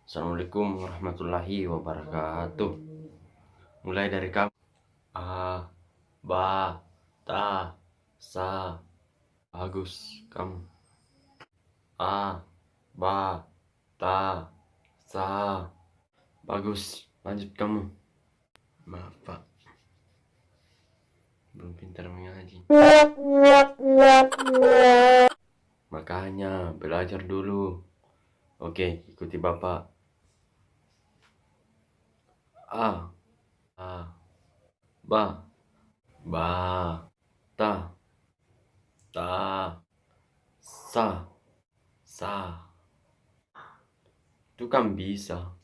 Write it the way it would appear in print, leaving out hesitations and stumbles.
Assalamualaikum warahmatullahi wabarakatuh. Mulai dari kamu. A, ba, ta, sa. Bagus kamu. A, ba, ta, sa. Bagus. Lanjut kamu. Maaf pak, belum pintar mengaji. Makanya belajar dulu. Oke, ikuti bapak. A, a, ba, ba, ta, ta, sa, sa. Itu kan bisa.